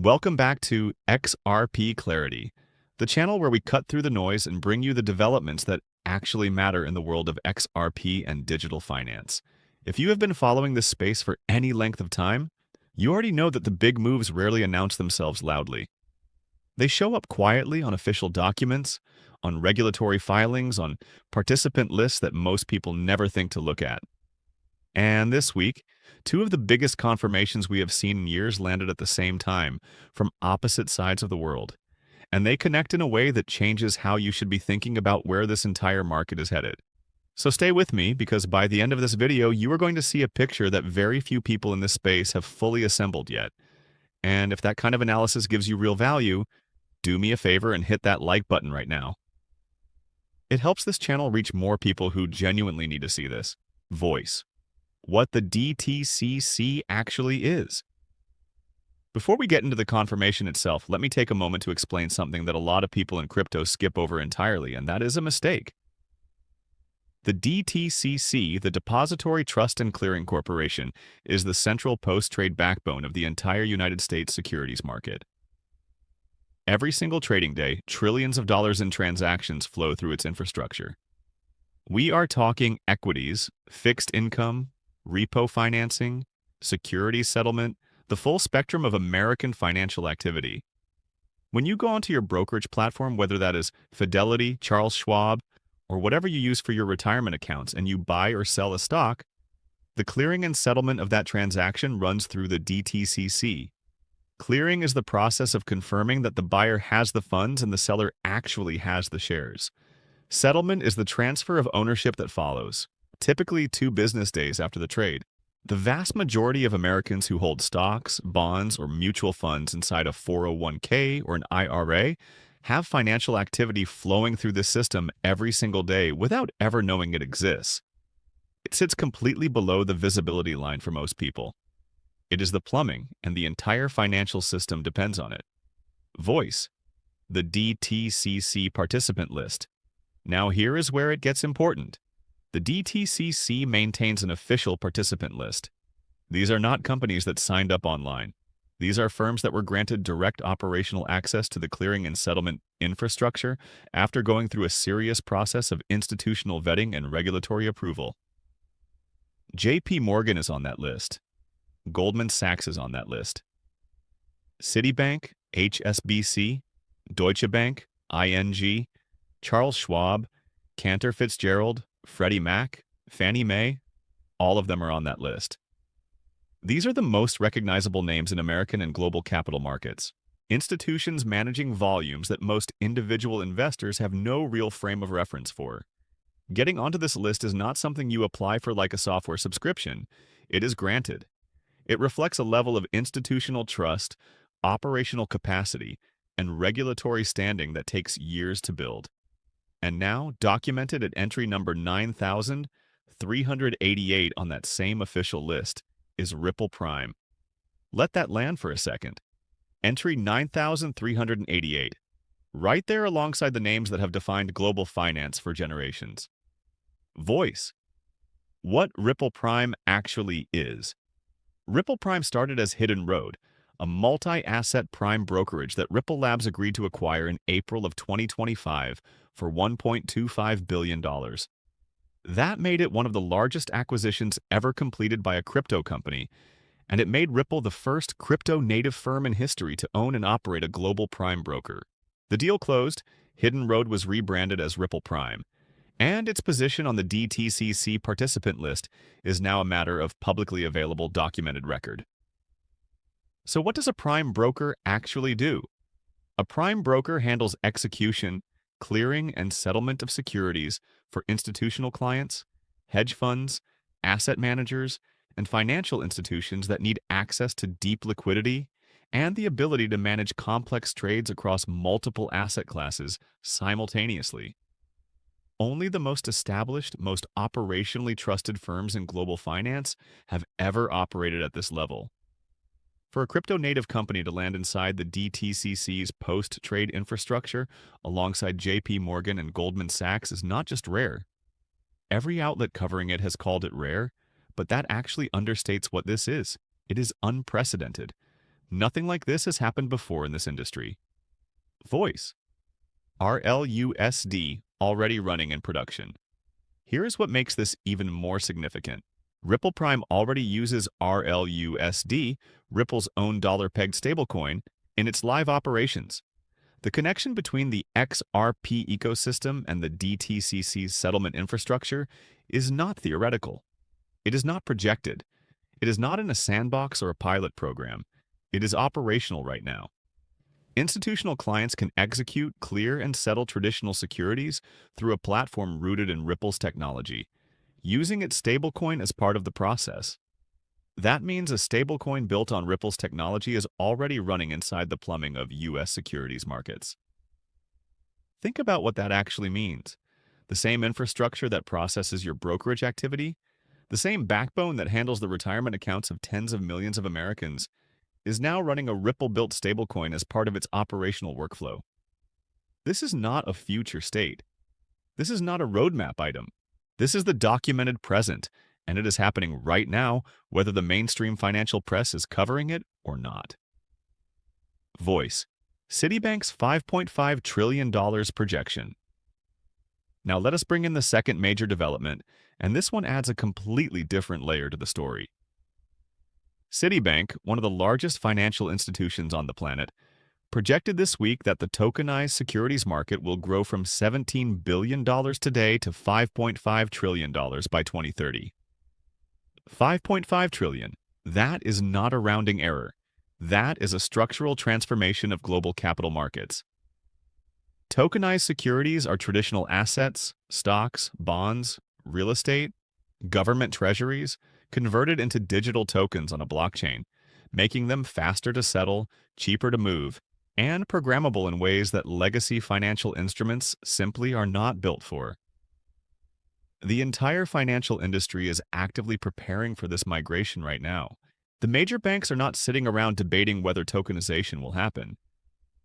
Welcome back to XRP Clarity, the channel where we cut through the noise and bring you the developments that actually matter in the world of XRP and digital finance. If you have been following this space for any length of time, you already know that the big moves rarely announce themselves loudly. They show up quietly on official documents, on regulatory filings, on participant lists that most people never think to look at. And this week, two of the biggest confirmations we have seen in years landed at the same time, from opposite sides of the world. And they connect in a way that changes how you should be thinking about where this entire market is headed. So stay with me, because by the end of this video, you are going to see a picture that very few people in this space have fully assembled yet. And if that kind of analysis gives you real value, do me a favor and hit that like button right now. It helps this channel reach more people who genuinely need to see this. Voice. What the DTCC actually is. Before we get into the confirmation itself, let me take a moment to explain something that a lot of people in crypto skip over entirely, and that is a mistake. The DTCC, the Depository Trust and Clearing Corporation, is the central post-trade backbone of the entire United States securities market. Every single trading day, trillions of dollars in transactions flow through its infrastructure. We are talking equities, fixed income, repo financing, securities settlement, the full spectrum of American financial activity. When you go onto your brokerage platform, whether that is Fidelity, Charles Schwab, or whatever you use for your retirement accounts, and you buy or sell a stock, the clearing and settlement of that transaction runs through the DTCC. Clearing is the process of confirming that the buyer has the funds and the seller actually has the shares. Settlement is the transfer of ownership that follows, typically 2 business days after the trade. The vast majority of Americans who hold stocks, bonds, or mutual funds inside a 401k or an IRA have financial activity flowing through this system every single day without ever knowing it exists. It sits completely below the visibility line for most people. It is the plumbing, and the entire financial system depends on it. Voice. The DTCC participant list. Now here is where it gets important. The DTCC maintains an official participant list. These are not companies that signed up online. These are firms that were granted direct operational access to the clearing and settlement infrastructure after going through a serious process of institutional vetting and regulatory approval. JP Morgan is on that list. Goldman Sachs is on that list. Citibank, HSBC, Deutsche Bank, ING, Charles Schwab, Cantor Fitzgerald, Freddie Mac, Fannie Mae, all of them are on that list. These are the most recognizable names in American and global capital markets. Institutions managing volumes that most individual investors have no real frame of reference for. Getting onto this list is not something you apply for like a software subscription. It is granted. It reflects a level of institutional trust, operational capacity, and regulatory standing that takes years to build. And now, documented at entry number 9,388 on that same official list, is Ripple Prime. Let that land for a second. Entry 9,388, right there alongside the names that have defined global finance for generations. Voice. What Ripple Prime actually is. Ripple Prime started as Hidden Road, a multi-asset prime brokerage that Ripple Labs agreed to acquire in April of 2025 for $1.25 billion. That made it one of the largest acquisitions ever completed by a crypto company, and it made Ripple the first crypto-native firm in history to own and operate a global prime broker. The deal closed, Hidden Road was rebranded as Ripple Prime, and its position on the DTCC participant list is now a matter of publicly available documented record. So what does a prime broker actually do? A prime broker handles execution, clearing, and settlement of securities for institutional clients, hedge funds, asset managers, and financial institutions that need access to deep liquidity and the ability to manage complex trades across multiple asset classes simultaneously. Only the most established, most operationally trusted firms in global finance have ever operated at this level. For a crypto-native company to land inside the DTCC's post-trade infrastructure alongside JP Morgan and Goldman Sachs is not just rare. Every outlet covering it has called it rare, but that actually understates what this is. It is unprecedented. Nothing like this has happened before in this industry. Voice. RLUSD already running in production. Here is what makes this even more significant. Ripple Prime already uses RLUSD, Ripple's own dollar-pegged stablecoin, in its live operations. The connection between the XRP ecosystem and the DTCC's settlement infrastructure is not theoretical. It is not projected. It is not in a sandbox or a pilot program. It is operational right now. Institutional clients can execute, clear, and settle traditional securities through a platform rooted in Ripple's technology, using its stablecoin as part of the process. That means a stablecoin built on Ripple's technology is already running inside the plumbing of U.S. securities markets. Think about what that actually means. The same infrastructure that processes your brokerage activity, the same backbone that handles the retirement accounts of tens of millions of Americans, is now running a Ripple-built stablecoin as part of its operational workflow. This is not a future state. This is not a roadmap item. This is the documented present, and it is happening right now, whether the mainstream financial press is covering it or not. Voice. Citibank's $5.5 trillion projection. Now let us bring in the second major development, and this one adds a completely different layer to the story. Citibank, one of the largest financial institutions on the planet, projected this week that the tokenized securities market will grow from $17 billion today to $5.5 trillion by 2030. $5.5 trillion. That is not a rounding error. That is a structural transformation of global capital markets. Tokenized securities are traditional assets, stocks, bonds, real estate, government treasuries, converted into digital tokens on a blockchain, making them faster to settle, cheaper to move, and programmable in ways that legacy financial instruments simply are not built for. The entire financial industry is actively preparing for this migration right now. The major banks are not sitting around debating whether tokenization will happen.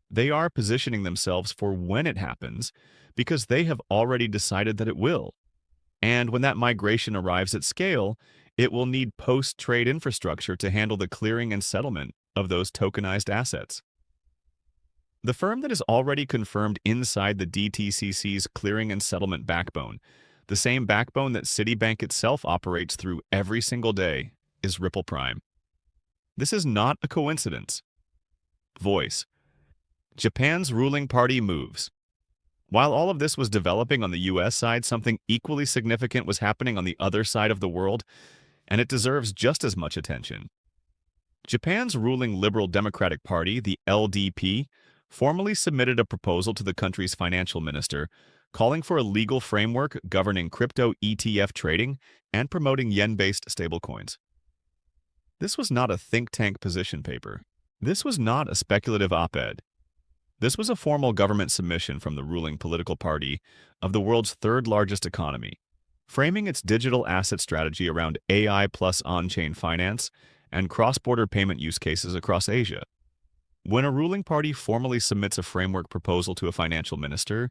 They are positioning themselves for when it happens because they have already decided that it will. And when that migration arrives at scale, it will need post-trade infrastructure to handle the clearing and settlement of those tokenized assets. The firm that is already confirmed inside the DTCC's clearing and settlement backbone, the same backbone that Citibank itself operates through every single day, is Ripple Prime. This is not a coincidence. Voice. Japan's ruling party moves. While all of this was developing on the U.S. side, something equally significant was happening on the other side of the world, and it deserves just as much attention. Japan's ruling Liberal Democratic Party, the LDP, formally submitted a proposal to the country's financial minister calling for a legal framework governing crypto ETF trading and promoting yen-based stablecoins. This was not a think tank position paper. This was not a speculative op-ed. This was a formal government submission from the ruling political party of the world's third-largest economy, framing its digital asset strategy around AI plus on-chain finance and cross-border payment use cases across Asia. When a ruling party formally submits a framework proposal to a financial minister,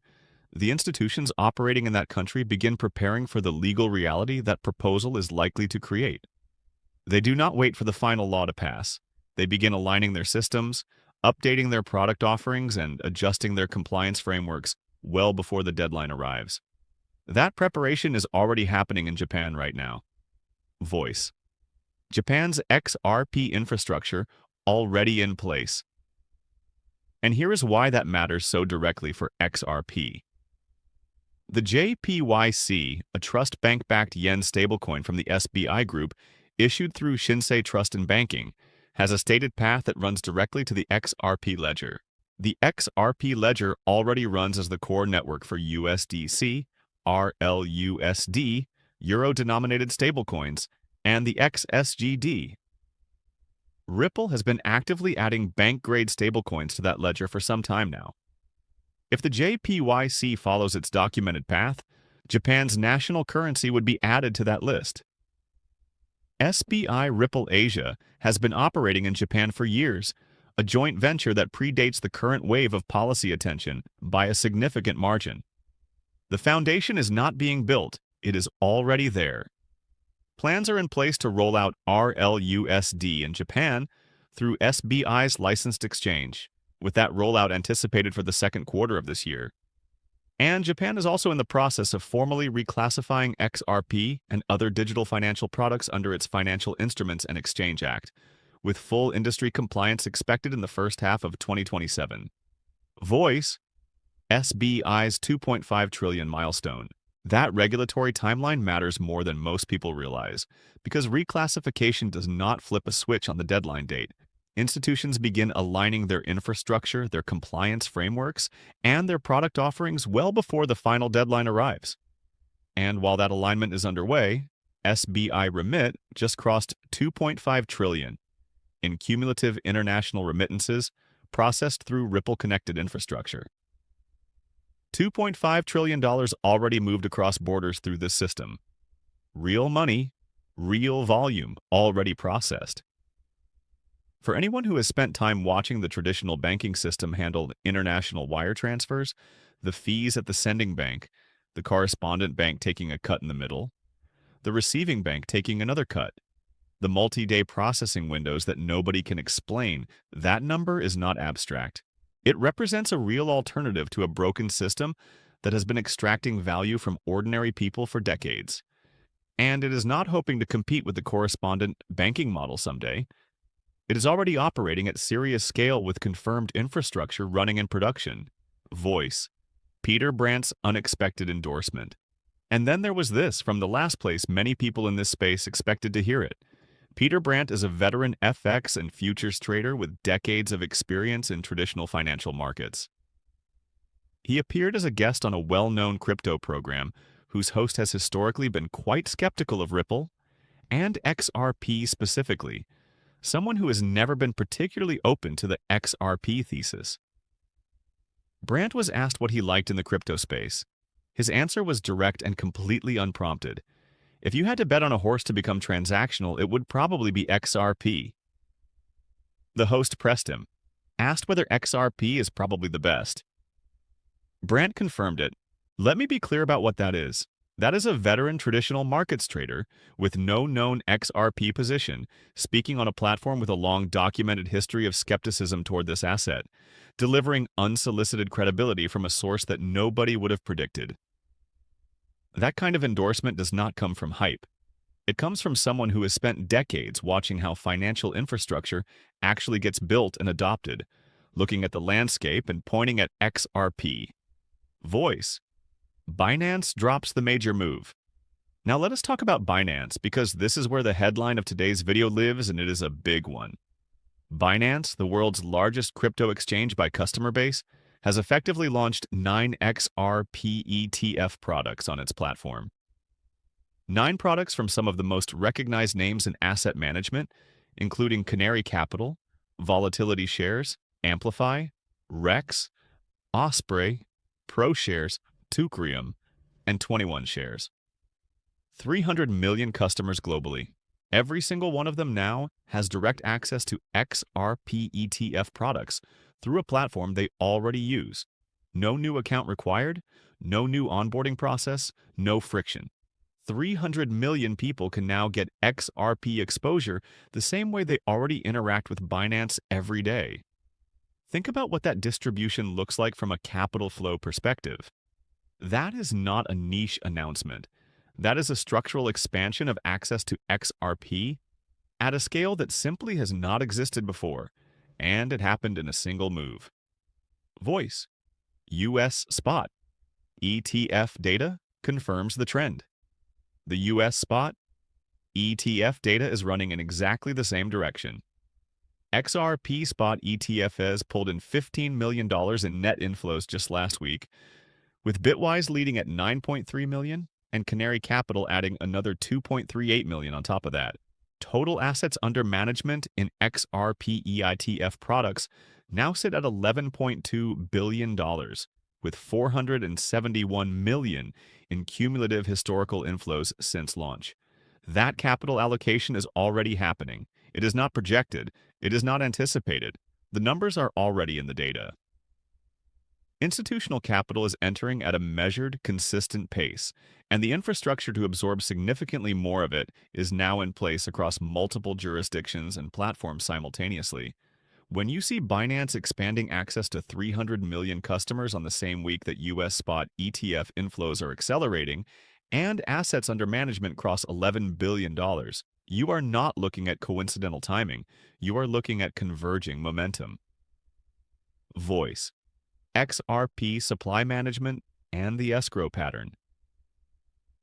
the institutions operating in that country begin preparing for the legal reality that proposal is likely to create. They do not wait for the final law to pass. They begin aligning their systems, updating their product offerings, and adjusting their compliance frameworks well before the deadline arrives. That preparation is already happening in Japan right now. Voice. Japan's XRP infrastructure already in place. And here is why that matters so directly for XRP. The JPYC, a trust bank-backed yen stablecoin from the SBI Group, issued through Shinsei Trust and Banking, has a stated path that runs directly to the XRP ledger. The XRP ledger already runs as the core network for USDC, RLUSD, euro-denominated stablecoins, and the XSGD. Ripple has been actively adding bank-grade stablecoins to that ledger for some time now. If the JPYC follows its documented path, Japan's national currency would be added to that list. SBI Ripple Asia has been operating in Japan for years, a joint venture that predates the current wave of policy attention by a significant margin. The foundation is not being built, it is already there. Plans are in place to roll out RLUSD in Japan through SBI's licensed exchange, with that rollout anticipated for the second quarter of this year. And Japan is also in the process of formally reclassifying XRP and other digital financial products under its Financial Instruments and Exchange Act, with full industry compliance expected in the first half of 2027. Voice, SBI's 2.5 trillion milestone. That regulatory timeline matters more than most people realize, because reclassification does not flip a switch on the deadline date. Institutions begin aligning their infrastructure, their compliance frameworks, and their product offerings well before the final deadline arrives. And while that alignment is underway, SBI Remit just crossed 2.5 trillion in cumulative international remittances processed through Ripple-connected infrastructure. $2.5 trillion already moved across borders through this system. Real money, real volume already processed. For anyone who has spent time watching the traditional banking system handle international wire transfers, the fees at the sending bank, the correspondent bank taking a cut in the middle, the receiving bank taking another cut, the multi-day processing windows that nobody can explain, that number is not abstract. It represents a real alternative to a broken system that has been extracting value from ordinary people for decades. And it is not hoping to compete with the correspondent banking model someday. It is already operating at serious scale with confirmed infrastructure running in production. Voice, Peter Brandt's unexpected endorsement. And then there was this from the last place many people in this space expected to hear it. Peter Brandt is a veteran FX and futures trader with decades of experience in traditional financial markets. He appeared as a guest on a well-known crypto program whose host has historically been quite skeptical of Ripple and XRP specifically, someone who has never been particularly open to the XRP thesis. Brandt was asked what he liked in the crypto space. His answer was direct and completely unprompted. If you had to bet on a horse to become transactional, it would probably be XRP. The host pressed him, asked whether XRP is probably the best. Brandt confirmed it. Let me be clear about what that is. That is a veteran traditional markets trader with no known XRP position, speaking on a platform with a long documented history of skepticism toward this asset, delivering unsolicited credibility from a source that nobody would have predicted. That kind of endorsement does not come from hype. It comes from someone who has spent decades watching how financial infrastructure actually gets built and adopted, looking at the landscape and pointing at XRP. Voice, Binance drops the major move. Now let us talk about Binance, because this is where the headline of today's video lives, and it is a big one. Binance, the world's largest crypto exchange by customer base, has effectively launched 9 XRP ETF products on its platform. 9 products from some of the most recognized names in asset management, including Canary Capital, Volatility Shares, Amplify, Rex, Osprey, ProShares, Teucrium, and 21 Shares. 300 million customers globally. Every single one of them now has direct access to XRP ETF products through a platform they already use. No new account required, no new onboarding process, no friction. 300 million people can now get XRP exposure the same way they already interact with Binance every day. Think about what that distribution looks like from a capital flow perspective. That is not a niche announcement. That is a structural expansion of access to XRP at a scale that simply has not existed before, and it happened in a single move. Voice, US spot. ETF data confirms the trend. The US spot ETF data is running in exactly the same direction. XRP spot ETFs pulled in $15 million in net inflows just last week, with Bitwise leading at $9.3 million and Canary Capital adding another $2.38 million on top of that. Total assets under management in XRP ETF products now sit at $11.2 billion, with $471 million in cumulative historical inflows since launch. That capital allocation is already happening. It is not projected. It is not anticipated. The numbers are already in the data. Institutional capital is entering at a measured, consistent pace, and the infrastructure to absorb significantly more of it is now in place across multiple jurisdictions and platforms simultaneously. When you see Binance expanding access to 300 million customers on the same week that US spot ETF inflows are accelerating, and assets under management cross $11 billion, you are not looking at coincidental timing. You are looking at converging momentum. Voice, XRP supply management, and the escrow pattern.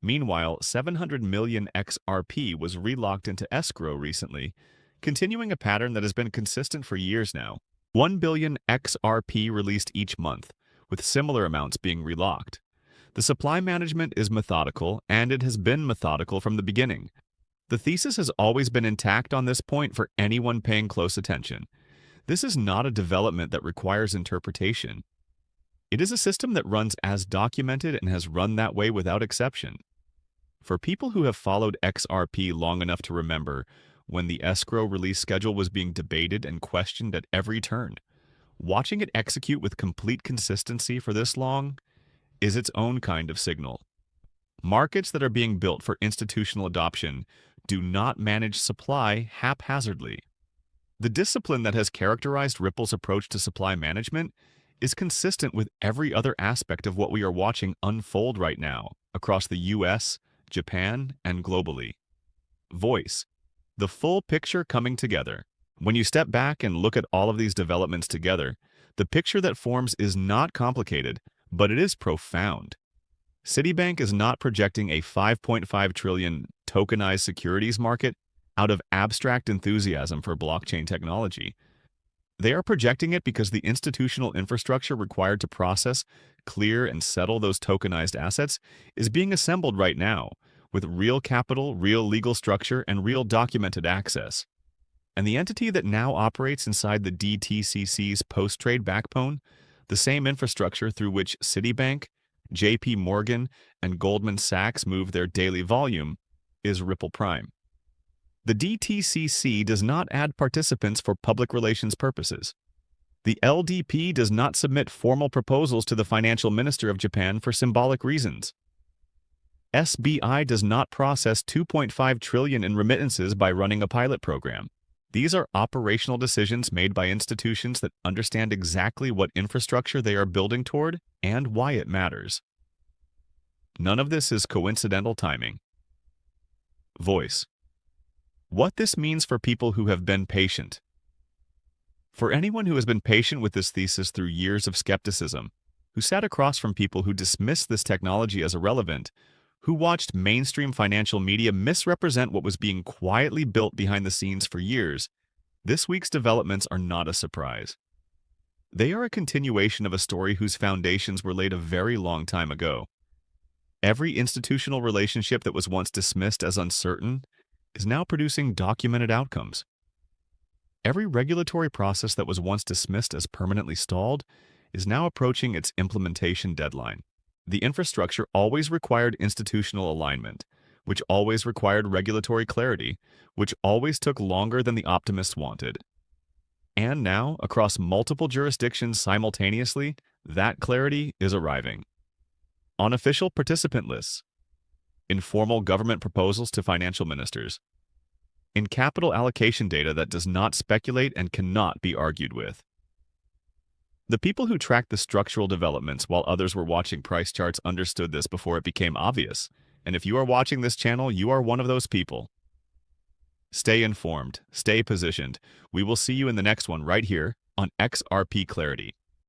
Meanwhile, 700 million XRP was relocked into escrow recently, continuing a pattern that has been consistent for years now. 1 billion XRP released each month, with similar amounts being relocked. The supply management is methodical, and it has been methodical from the beginning. The thesis has always been intact on this point for anyone paying close attention. This is not a development that requires interpretation. It is a system that runs as documented and has run that way without exception. For people who have followed XRP long enough to remember when the escrow release schedule was being debated and questioned at every turn, watching it execute with complete consistency for this long is its own kind of signal. Markets that are being built for institutional adoption do not manage supply haphazardly. The discipline that has characterized Ripple's approach to supply management is consistent with every other aspect of what we are watching unfold right now across the US, Japan, and globally. Voice, the full picture coming together. When you step back and look at all of these developments together, the picture that forms is not complicated, but it is profound. Citibank is not projecting a 5.5 trillion tokenized securities market out of abstract enthusiasm for blockchain technology. They are projecting it because the institutional infrastructure required to process, clear, and settle those tokenized assets is being assembled right now, with real capital, real legal structure, and real documented access. And the entity that now operates inside the DTCC's post-trade backbone, the same infrastructure through which Citibank, JP Morgan, and Goldman Sachs move their daily volume, is Ripple Prime. The DTCC does not add participants for public relations purposes. The LDP does not submit formal proposals to the financial minister of Japan for symbolic reasons. SBI does not process 2.5 trillion in remittances by running a pilot program. These are operational decisions made by institutions that understand exactly what infrastructure they are building toward and why it matters. None of this is coincidental timing. Voice. What this means for people who have been patient. For anyone who has been patient with this thesis through years of skepticism, who sat across from people who dismissed this technology as irrelevant, who watched mainstream financial media misrepresent what was being quietly built behind the scenes for years, this week's developments are not a surprise. They are a continuation of a story whose foundations were laid a very long time ago. Every institutional relationship that was once dismissed as uncertain is now producing documented outcomes. Every regulatory process that was once dismissed as permanently stalled is now approaching its implementation deadline. The infrastructure always required institutional alignment, which always required regulatory clarity, which always took longer than the optimists wanted. And now, across multiple jurisdictions simultaneously, that clarity is arriving. On official participant lists, in formal government proposals to financial ministers, in capital allocation data that does not speculate and cannot be argued with. The people who tracked the structural developments while others were watching price charts understood this before it became obvious, and if you are watching this channel, you are one of those people. Stay informed, stay positioned. We will see you in the next one right here on XRP Clarity.